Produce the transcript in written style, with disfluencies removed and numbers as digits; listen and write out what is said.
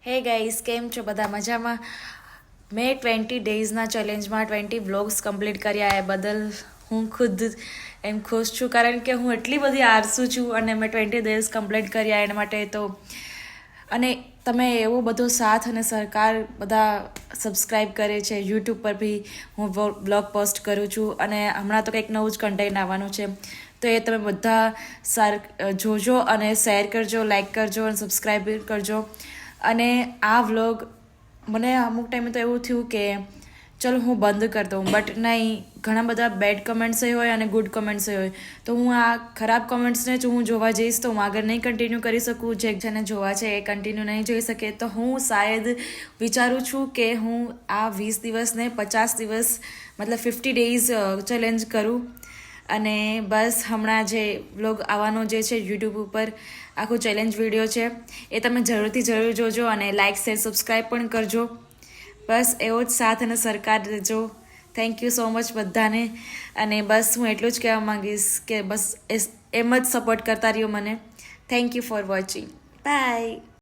હે ગાઈસ, કેમ છો બધા? મજામાં? મેં 20 ડેઝના ચેલેન્જમાં 20 વ્લોગ્સ કમ્પ્લીટ કર્યા એ બદલ હું ખુદ એમ ખુશ છું, કારણ કે હું એટલી બધી આળસુ છું અને મેં 20 ડેઝ કમ્પ્લીટ કર્યા એના માટે તો. અને તમે એવો બધો સાથ અને સહકાર બધા સબસ્ક્રાઈબ કરે છે. યુટ્યુબ પર બી હું બ્લોગ પોસ્ટ કરું છું અને હમણાં તો કંઈક નવું જ કન્ટેન્ટ આવવાનું છે, તો એ તમે બધા જોજો અને શેર કરજો, લાઈક કરજો અને સબસ્ક્રાઈબ કરજો. અને આ વ્લોગ મને અમુક ટાઈમે તો એવું થયું કે ચલો હું બંધ કરી દઉં, બટ નહીં, ઘણા બધા બેડ કમેન્ટ્સ હોય અને ગુડ કમેન્ટ્સ હોય, તો હું આ ખરાબ કમેન્ટ્સને જો હું જોવા જઈશ તો હું આગળ નહીં કન્ટિન્યુ કરી શકું. જે જેને જોવા છે એ કન્ટિન્યુ નહીં જોઈ શકે, તો હું શાયદ વિચારું છું કે હું આ 20 દિવસને 50 દિવસ મતલબ 50 ડેઝ ચેલેન્જ કરું. અને બસ હમણાં જે વ્લોગ આવવાનો જે છે યુટ્યુબ ઉપર આખું ચેલેન્જ વિડીયો છે એ તમે જરૂર જોજો અને લાઇક શેર સબસ્ક્રાઈબ પણ કરજો. બસ એવો જ સાથ અને સરકાર દેજો. થેન્ક યુ સો મચ બધાને. અને બસ હું એટલું જ કહેવા માંગીશ કે બસ એમ જ સપોર્ટ કરતા રહ્યો મને. Thank you for watching. By.